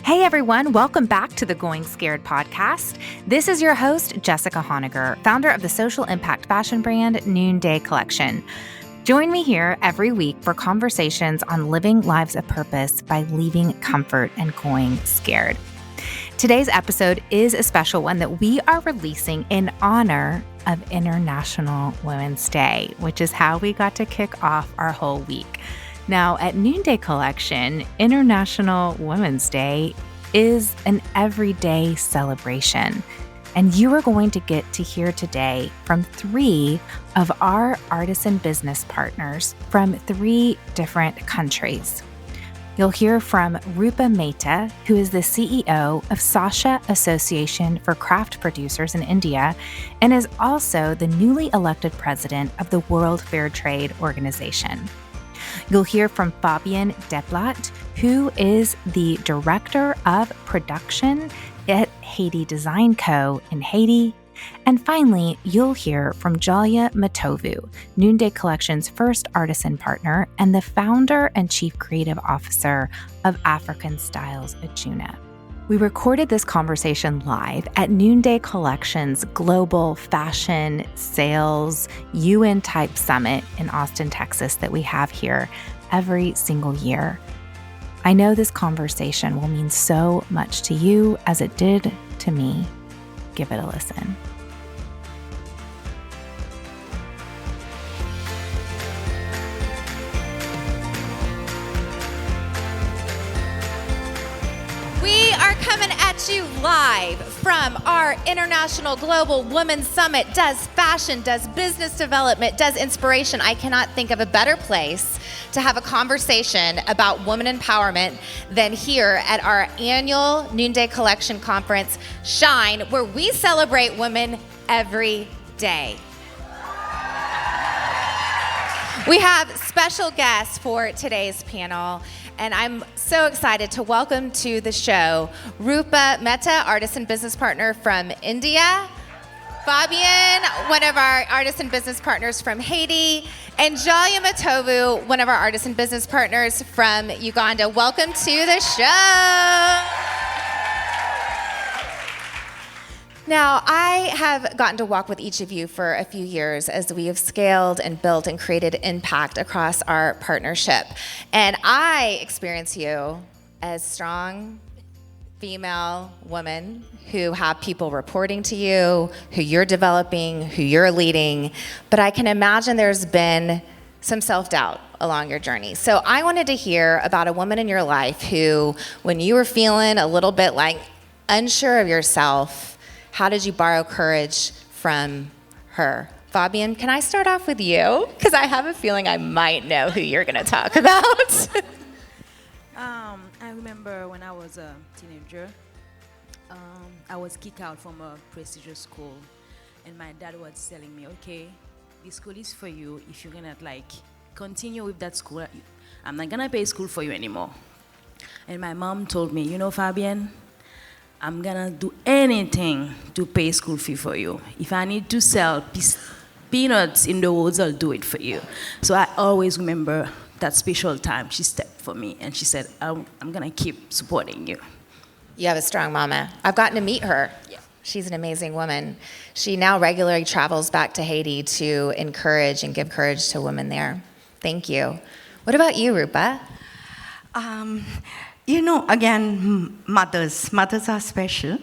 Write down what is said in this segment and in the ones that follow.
Hey everyone, welcome back to the Going Scared podcast. This is your host, Jessica Honegger, founder of the social impact fashion brand Noonday Collection. Join me here every week for conversations on living lives of purpose by leaving comfort and going scared. Today's episode is a special one that we are releasing in honor of International Women's Day, which is how we got to kick off our whole week. Now, at Noonday Collection, International Women's Day is an everyday celebration. And you are going to get to hear today from 3 of our artisan business partners from 3 different countries. You'll hear from Roopa Mehta, who is the CEO of SASHA Association for Craft Producers in India, and is also the newly elected president of the World Fair Trade Organization. You'll hear from Fabian, who is the director of production at Haiti Design Co. in Haiti. And finally, you'll hear from Jalia, Noonday Collection's first artisan partner and the founder and chief creative officer of African Styles Ajuna. We recorded this conversation live at Noonday Collection's Global Fashion Sales UN-type summit in Austin, Texas that we have here every single year. I know this conversation will mean so much to you as it did to me. Give it a listen. We are coming at you live from our International Global Women's Summit. Does fashion, does business development, does inspiration. I cannot think of a better place to have a conversation about woman empowerment than here at our annual Noonday Collection Conference, Shine, where we celebrate women every day. We have special guests for today's panel, and I'm so excited to welcome to the show Roopa Mehta, Artisan Business Partner from India, Fabian, one of our Artisan Business Partners from Haiti, and Jalia, one of our Artisan Business Partners from Uganda. Welcome to the show. Now, I have gotten to walk with each of you for a few years as we have scaled and built and created impact across our partnership. And I experience you as strong female women who have people reporting to you, who you're developing, who you're leading. But I can imagine there's been some self-doubt along your journey. So I wanted to hear about a woman in your life who, when you were feeling a little bit like unsure of yourself, how did you borrow courage from her? Fabian, can I start off with you? Because I have a feeling I might know who you're going to talk about. I remember when I was a teenager, I was kicked out from a prestigious school, and my dad was telling me, okay, this school is for you. If you're going to continue with that school, I'm not going to pay school for you anymore. And my mom told me, you know, Fabian, I'm gonna do anything to pay school fee for you. If I need to sell peanuts in the woods, I'll do it for you. So I always remember that special time she stepped for me and she said, I'm gonna keep supporting you. You have a strong mama. I've gotten to meet her. Yeah. She's an amazing woman. She now regularly travels back to Haiti to encourage and give courage to women there. Thank you. What about you, Roopa? You know, again, mothers are special.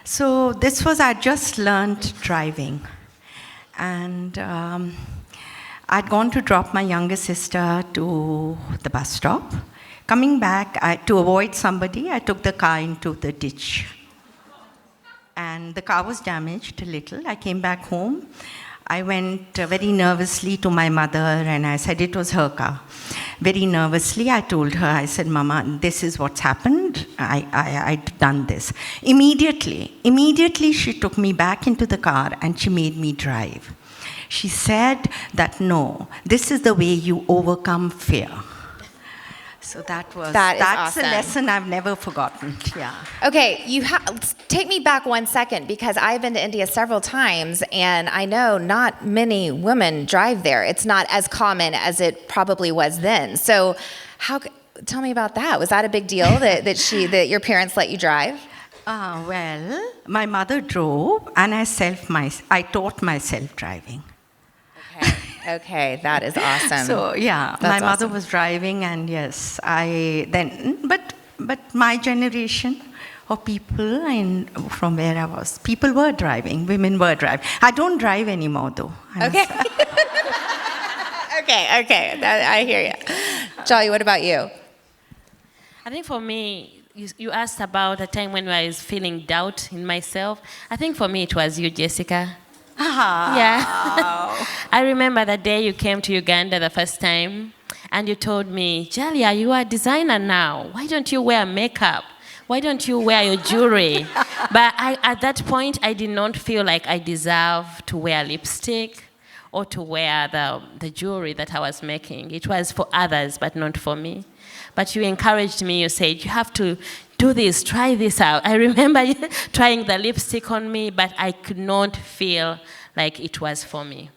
So I just learned driving. And I'd gone to drop my younger sister to the bus stop. Coming back, to avoid somebody, I took the car into the ditch. And the car was damaged a little. I came back home. I went very nervously to my mother and I said it was her car. Very nervously, I told her, I said, Mama, this is what's happened. I'd done this. Immediately, she took me back into the car and she made me drive. She said that, no, this is the way you overcome fear. So that's awesome. A lesson I've never forgotten. Yeah. Okay, take me back 1 second, because I've been to India several times and I know not many women drive there. It's not as common as it probably was then. So Tell me about that. Was that a big deal that your parents let you drive? Well, my mother drove, and I taught myself driving. Okay, that is awesome. So yeah, That's my mother awesome. was driving, and yes, but my generation of people from where I was, people were driving, women were driving. I don't drive anymore though. Okay. Okay, I hear you. Jalia, what about you? I think for me, you asked about a time when I was feeling doubt in myself. I think for me it was you, Jessica. Yeah. I remember the day you came to Uganda the first time, and you told me, Jalia, you are a designer now. Why don't you wear makeup? Why don't you wear your jewelry? But at that point, I did not feel like I deserved to wear lipstick or to wear the jewelry that I was making. It was for others, but not for me. But you encouraged me. You said, you have to do this, try this out. I remember you trying the lipstick on me, but I could not feel like it was for me.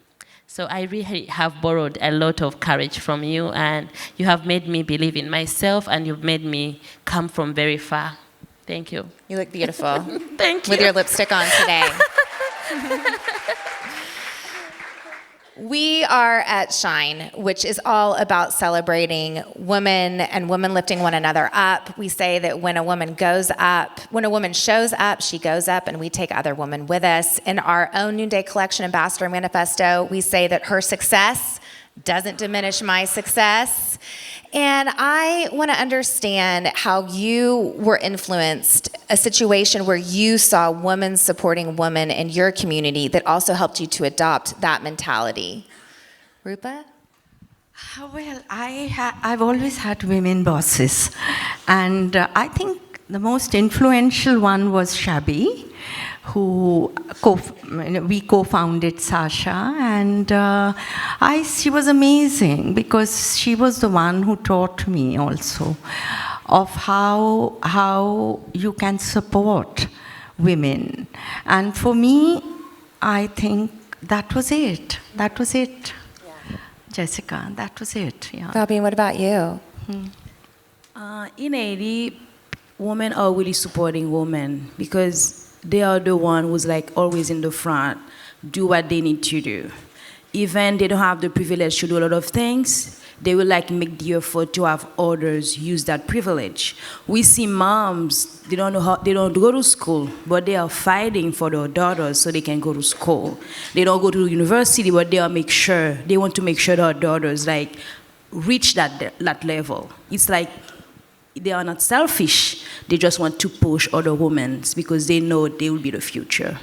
So I really have borrowed a lot of courage from you, and you have made me believe in myself, and you've made me come from very far. Thank you. You look beautiful. Thank you. With your lipstick on today. We are at Shine, which is all about celebrating women and women lifting one another up. We say that when a woman shows up, she goes up, and we take other women with us. In our own Noonday Collection Ambassador Manifesto, we say that her success doesn't diminish my success. And I want to understand how you were influenced, a situation where you saw women supporting women in your community that also helped you to adopt that mentality. Roopa? Well, I've always had women bosses, and I think the most influential one was Shabi, who we co-founded SASHA, and she was amazing because she was the one who taught me also of how you can support women. And for me, I think that was it. Yeah. Jessica, that was it. Yeah. Fabian, what about you? In Haiti, women are really supporting women because they are the one who's like always in the front, do what they need to do. Even they don't have the privilege to do a lot of things, they will like make the effort to have others use that privilege. We see moms, they don't go to school, but they are fighting for their daughters so they can go to school. They don't go to university, but they want to make sure their daughters like reach that level. It's like they are not selfish. They just want to push other women because they know they will be the future.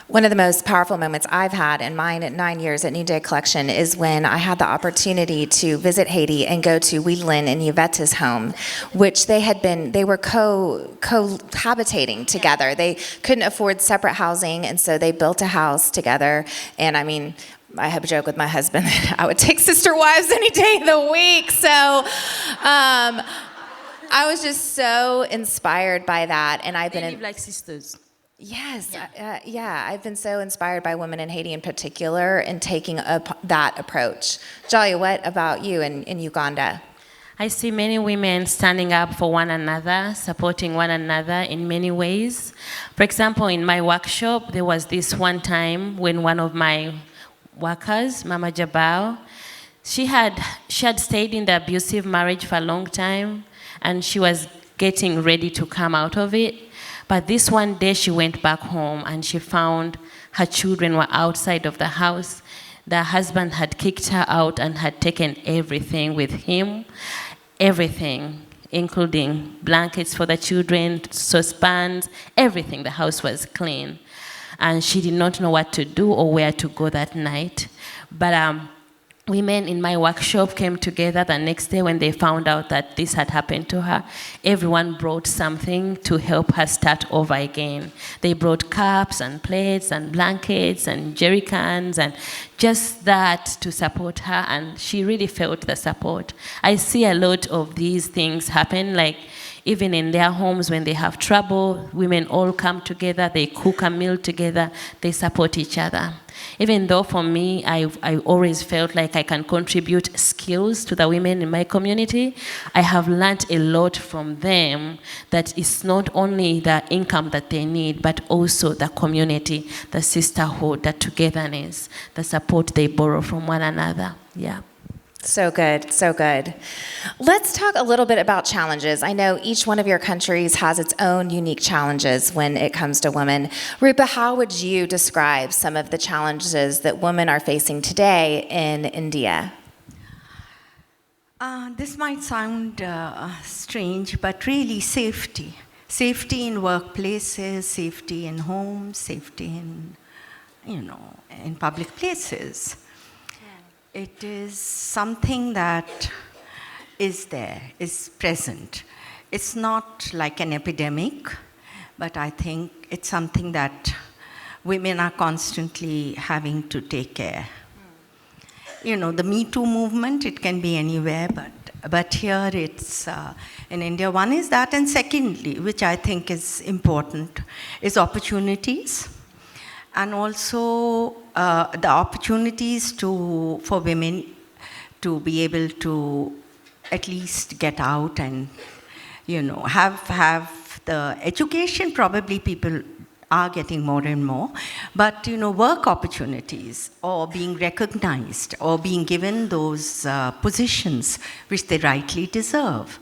One of the most powerful moments I've had in mine 9 years at Noonday Collection is when I had the opportunity to visit Haiti and go to Weedlin and Yvette's home, which they were cohabitating together. They couldn't afford separate housing, and so they built a house together. And I mean, I have a joke with my husband that I would take sister wives any day of the week. So I was just so inspired by that, and I've been like sisters. Yes, yeah. I've been so inspired by women in Haiti in particular and taking that approach. Jalia, what about you in Uganda? I see many women standing up for one another, supporting one another in many ways. For example, in my workshop, there was this one time when one of my workers, Mama Jabal, she had stayed in the abusive marriage for a long time, and she was getting ready to come out of it. But this one day she went back home and she found her children were outside of the house. The husband had kicked her out and had taken everything with him, everything, including blankets for the children, saucepans, everything. The house was clean. And she did not know what to do or where to go that night. But women in my workshop came together the next day when they found out that this had happened to her. Everyone brought something to help her start over again. They brought cups and plates and blankets and jerry cans and just that to support her, and she really felt the support. I see a lot of these things happen, like Even in their homes, when they have trouble, women all come together, they cook a meal together, they support each other. Even though for me, I always felt like I can contribute skills to the women in my community, I have learned a lot from them that it's not only the income that they need, but also the community, the sisterhood, the togetherness, the support they borrow from one another. Yeah. So good, so good. Let's talk a little bit about challenges. I know each one of your countries has its own unique challenges when it comes to women. Roopa, how would you describe some of the challenges that women are facing today in India? This might sound strange, but really safety. Safety in workplaces, safety in homes, safety in, in public places. It is something that is there, is present. It's not like an epidemic, but I think it's something that women are constantly having to take care. The Me Too movement, it can be anywhere, but here it's in India. One is that, and secondly, which I think is important, is opportunities. And also the opportunities for women to be able to at least get out and, have the education. Probably people are getting more and more, but work opportunities, or being recognized, or being given those positions which they rightly deserve.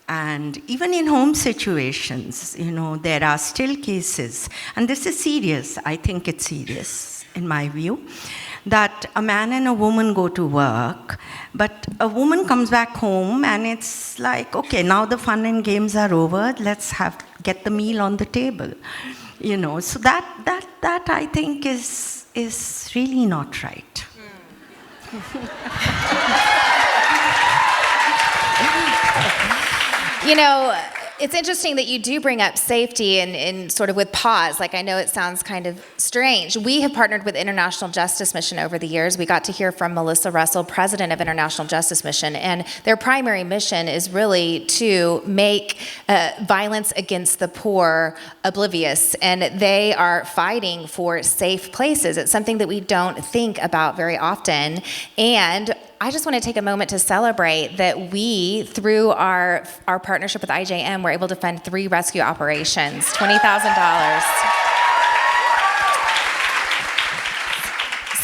And even in home situations, there are still cases, and this is serious, I think it's serious in my view, that a man and a woman go to work, but a woman comes back home and it's like, okay, now the fun and games are over, let's get the meal on the table. So that I think is really not right. It's interesting that you do bring up safety and sort of with pause. Like, I know it sounds kind of strange. We have partnered with International Justice Mission over the years. We got to hear from Melissa Russell, president of International Justice Mission, and their primary mission is really to make violence against the poor oblivious, and they are fighting for safe places. It's something that we don't think about very often, and I just want to take a moment to celebrate that we, through our partnership with IJM, were able to fund 3 rescue operations, $20,000.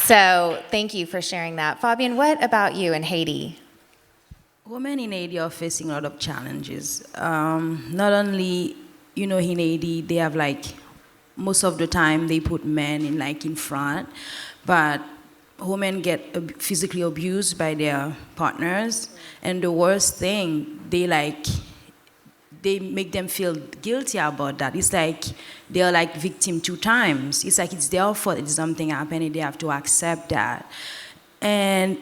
So thank you for sharing that. Fabian, what about you in Haiti? Women in Haiti are facing a lot of challenges. Not only, in Haiti, they have most of the time they put men in front, but women get physically abused by their partners, and the worst thing, they make them feel guilty about that. It's like they're victim 2 times. It's like it's their fault if something happened, and they have to accept that. And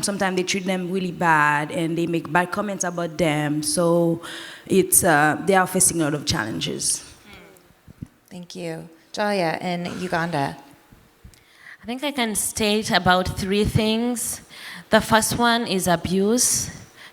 sometimes they treat them really bad, and they make bad comments about them. So they are facing a lot of challenges. Thank you. Jalia in Uganda. I think I can state about 3 things. The first one is abuse.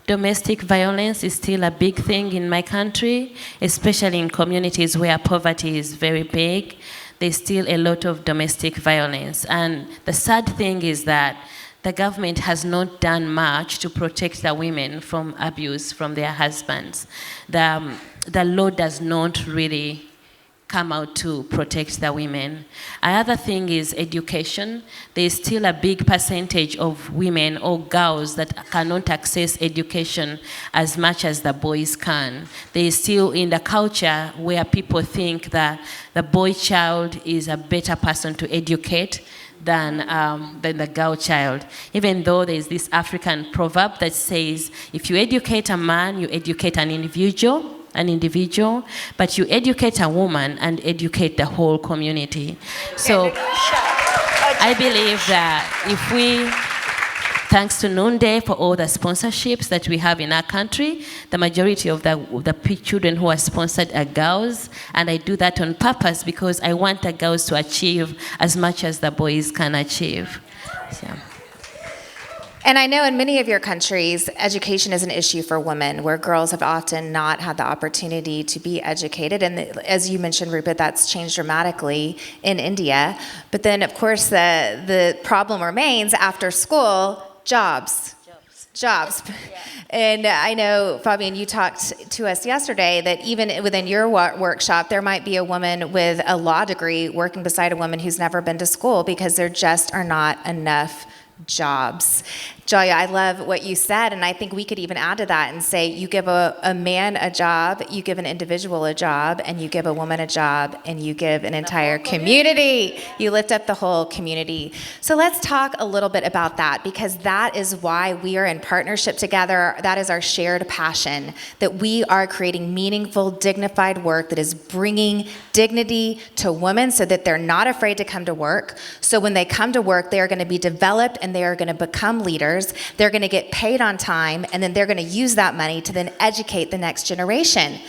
Domestic violence is still a big thing in my country, especially in communities where poverty is very big. There's still a lot of domestic violence. And the sad thing is that the government has not done much to protect the women from abuse from their husbands. The law does not really come out to protect the women. Another thing is education. There's still a big percentage of women or girls that cannot access education as much as the boys can. There is still in the culture where people think that the boy child is a better person to educate than the girl child. Even though there's this African proverb that says, if you educate a man, you educate an individual, but you educate a woman and educate the whole community. So I believe that if we, thanks to Noonday for all the sponsorships that we have in our country, the majority of the children who are sponsored are girls, and I do that on purpose because I want the girls to achieve as much as the boys can achieve. So. And I know in many of your countries, education is an issue for women, where girls have often not had the opportunity to be educated. And as you mentioned, Roopa, that's changed dramatically in India. But then, of course, the problem remains after school, jobs. Yeah. And I know, Fabian, you talked to us yesterday that even within your workshop, there might be a woman with a law degree working beside a woman who's never been to school because there just are not enough jobs. Jalia, I love what you said, and I think we could even add to that and say you give a man a job, you give an individual a job, and you give a woman a job, and you give an entire community. You lift up the whole community. So let's talk a little bit about that, because that is why we are in partnership together. That is our shared passion, that we are creating meaningful, dignified work that is bringing dignity to women so that they're not afraid to come to work. So when they come to work, they are going to be developed and they are going to become leaders. They're going to get paid on time, and then they're going to use that money to then educate the next generation.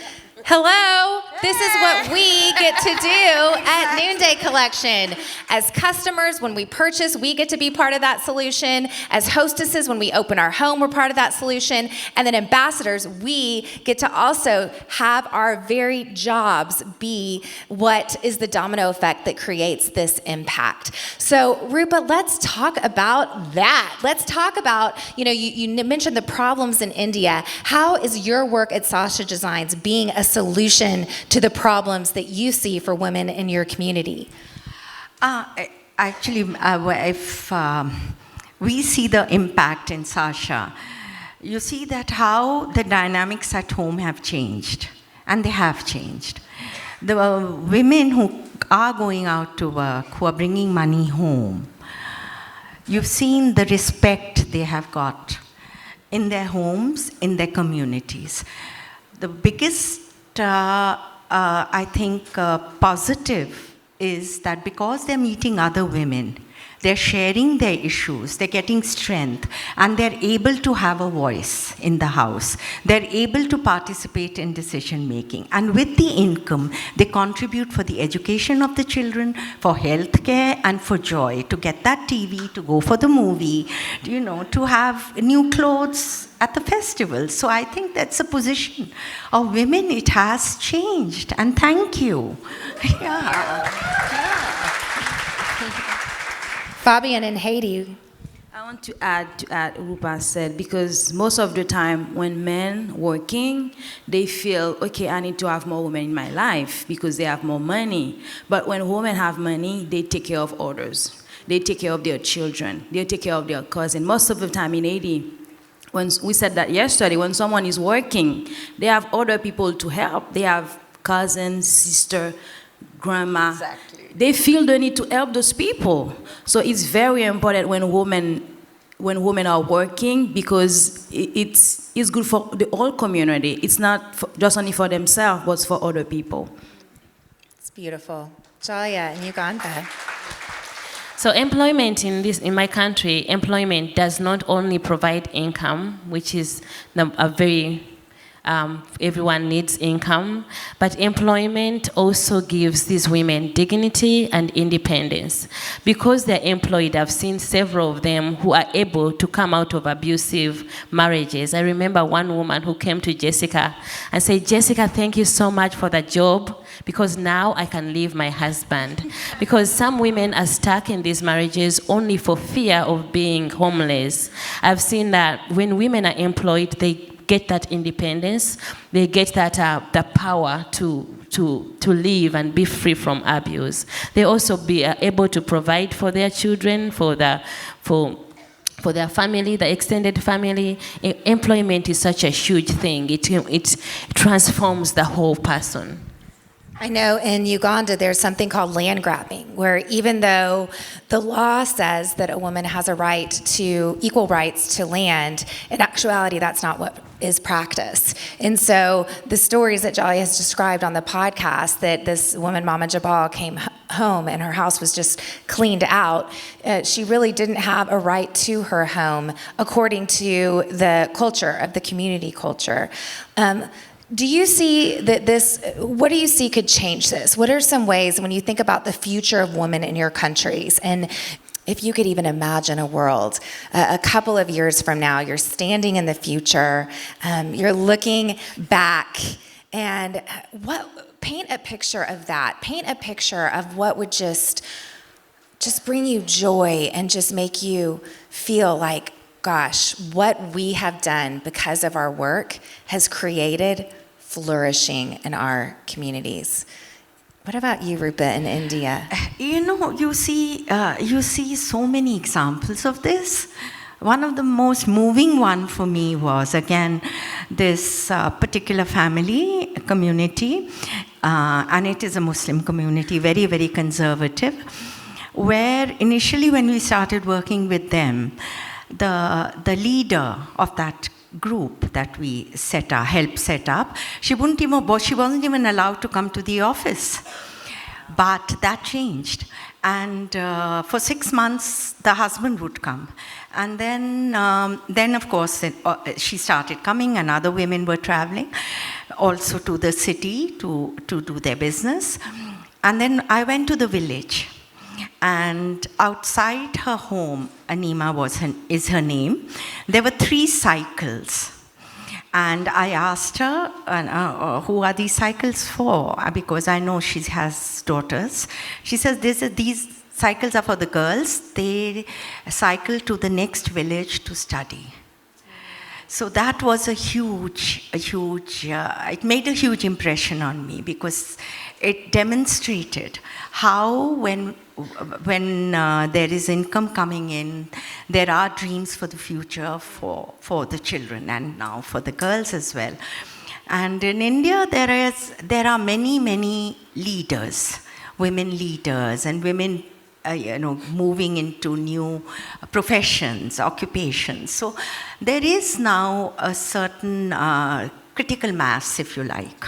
Hello, this is what we get to do at Noonday Collection. As customers, when we purchase, we get to be part of that solution. As hostesses, when we open our home, we're part of that solution. And then ambassadors, we get to also have our very jobs be what is the domino effect that creates this impact. So, Roopa, let's talk about that. Let's talk about, you mentioned the problems in India. How is your work at SASHA Designs being a solution to the problems that you see for women in your community? Actually, if we see the impact in SASHA, you see that how the dynamics at home have changed, and they have changed. The women who are going out to work, who are bringing money home, you've seen the respect they have got in their homes, in their communities. The biggest I think positive is that because they're meeting other women, they're sharing their issues, they're getting strength, and they're able to have a voice in the house. They're able to participate in decision making. And with the income, they contribute for the education of the children, for health care, and for joy, to get that TV, to go for the movie, to have new clothes at the festival. So I think that's a position of women. It has changed, and thank you. Fabian in Haiti. I want to add to what Roopa said, because most of the time when men working, they feel, okay, I need to have more women in my life because they have more money. But when women have money, they take care of others. They take care of their children. They take care of their cousin. Most of the time in Haiti, when we said that yesterday, when someone is working, they have other people to help. They have cousins, sister, grandma. Exactly. They feel the need to help those people. So it's very important when women are working, because it's good for the whole community. It's not just only for themselves, but for other people. It's beautiful. Jalia in Uganda. So employment in my country, employment does not only provide income, which is a very everyone needs income, but employment also gives these women dignity and independence. Because they're employed, I've seen several of them who are able to come out of abusive marriages. I remember one woman who came to Jessica and said, Jessica, thank you so much for the job, because now I can leave my husband. Because some women are stuck in these marriages only for fear of being homeless. I've seen that when women are employed, they get that independence, they get that the power to live and be free from abuse. They also be able to provide for their children, for their family, the extended family. Employment is such a huge thing. It transforms the whole person. I know in Uganda there's something called land grabbing, where even though the law says that a woman has a right to equal rights to land, in actuality that's not what is practiced. And so the stories that Jalia has described on the podcast, that this woman, Mama Jabal, came home and her house was just cleaned out, she really didn't have a right to her home according to the culture of the community culture. Do you see that what do you see could change this? What are some ways when you think about the future of women in your countries and if you could even imagine a world, a couple of years from now, you're standing in the future, you're looking back, and paint a picture of that. Paint a picture of what would just bring you joy and just make you feel like, gosh, what we have done because of our work has created flourishing in our communities. What about you, Roopa, in India? You see so many examples of this. One of the most moving one for me was, again, this particular family, community, and it is a Muslim community, very, very conservative, where initially when we started working with them, the leader of that group that we helped set up, she wasn't even allowed to come to the office. But that changed. And for 6 months, the husband would come. And then of course, she started coming, and other women were traveling also to the city to do their business. And then I went to the village. And outside her home, Anima is her name, there were 3 cycles. And I asked her, who are these cycles for? Because I know she has daughters. She says, these cycles are for the girls. They cycle to the next village to study. So that was it made a huge impression on me, because it demonstrated how when there is income coming in, there are dreams for the future for the children, and now for the girls as well. And in India, there are many, many leaders, women leaders, and women moving into new professions, occupations. So there is now a certain critical mass, if you like,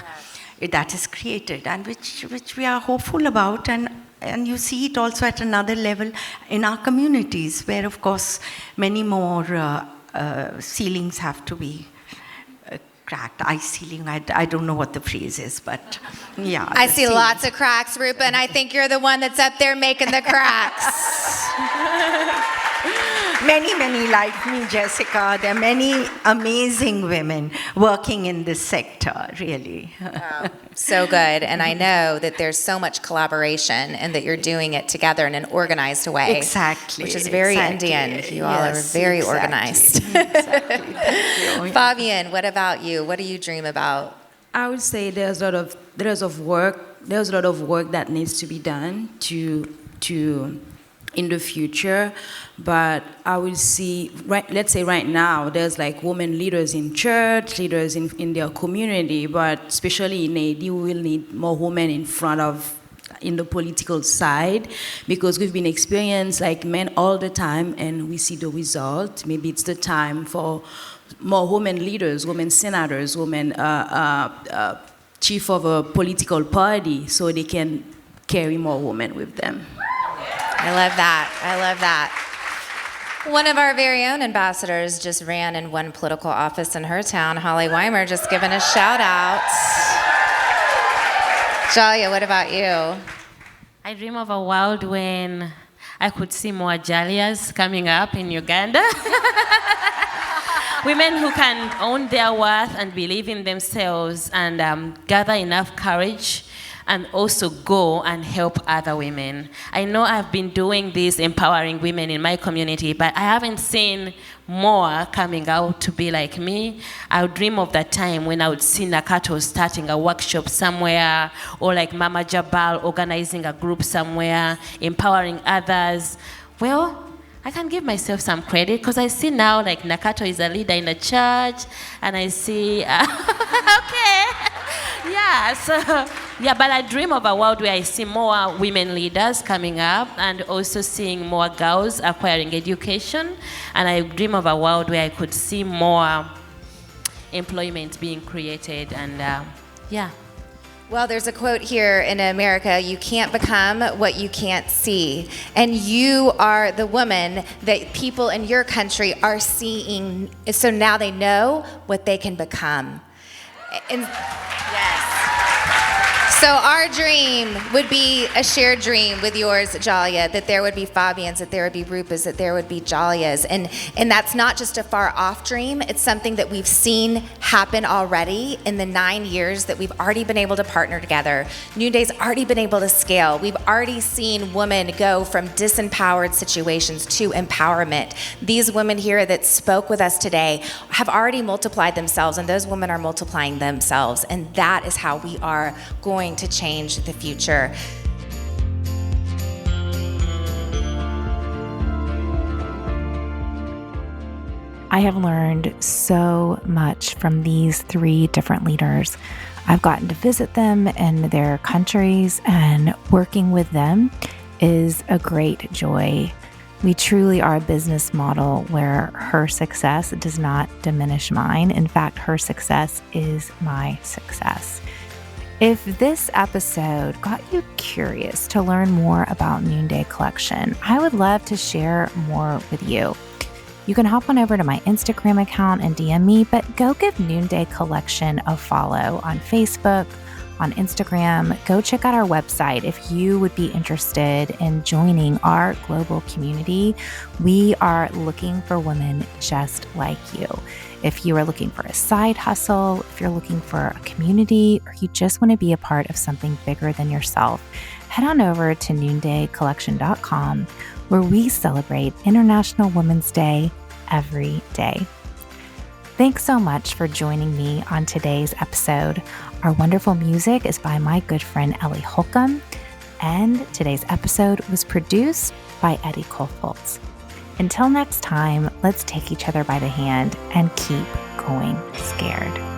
that is created, and which we are hopeful about, and you see it also at another level in our communities, where of course many more ceilings have to be cracked. Ice ceiling, I don't know what the phrase is, but yeah. I see lots of cracks, Roopa, and I think you're the one that's up there making the cracks. Many, many like me, Jessica. There are many amazing women working in this sector, really. Wow. So good. And I know that there's so much collaboration and that you're doing it together in an organized way. Exactly. Which is very Indian. You all are very organized. Exactly. Fabian, what about you? What do you dream about? I would say there's a lot of work that needs to be done to in the future, but I will see, let's say right now, there's like women leaders in church, leaders in their community, but especially in Haiti, we will need more women in the political side, because we've been experienced like men all the time, and we see the result. Maybe it's the time for more women leaders, women senators, women chief of a political party, so they can carry more women with them. I love that. One of our very own ambassadors just ran in one political office in her town, Holly Weimer, just giving a shout out. Jalia, what about you? I dream of a world when I could see more Jalias coming up in Uganda. Women who can own their worth and believe in themselves, and gather enough courage and also go and help other women. I know I've been doing this, empowering women in my community, but I haven't seen more coming out to be like me. I would dream of that time when I would see Nakato starting a workshop somewhere, or like Mama Jabal organizing a group somewhere, empowering others. Well, I can give myself some credit, because I see now like Nakato is a leader in a church, and I see, okay. Yeah, but I dream of a world where I see more women leaders coming up, and also seeing more girls acquiring education. And I dream of a world where I could see more employment being created, and yeah. Well, there's a quote here in America: you can't become what you can't see. And you are the woman that people in your country are seeing, so now they know what they can become. And yes. So our dream would be a shared dream with yours, Jalia, that there would be Fabians, that there would be Roopas, that there would be Jalias. And that's not just a far off dream. It's something that we've seen happen already in the 9 years that we've already been able to partner together. Noonday's already been able to scale. We've already seen women go from disempowered situations to empowerment. These women here that spoke with us today have already multiplied themselves, and those women are multiplying themselves. And that is how we are going to change the future. I have learned so much from these 3 different leaders. I've gotten to visit them in their countries, and working with them is a great joy. We truly are a business model where her success does not diminish mine. In fact, her success is my success. If this episode got you curious to learn more about Noonday Collection, I would love to share more with you. You can hop on over to my Instagram account and DM me, but go give Noonday Collection a follow on Facebook, on Instagram. Go check out our website if you would be interested in joining our global community. We are looking for women just like you. If you are looking for a side hustle, if you're looking for a community, or you just want to be a part of something bigger than yourself, head on over to noondaycollection.com, where we celebrate International Women's Day every day. Thanks so much for joining me on today's episode. Our wonderful music is by my good friend Ellie Holcomb, and today's episode was produced by Eddie Kofoltz. Until next time, let's take each other by the hand and keep going scared.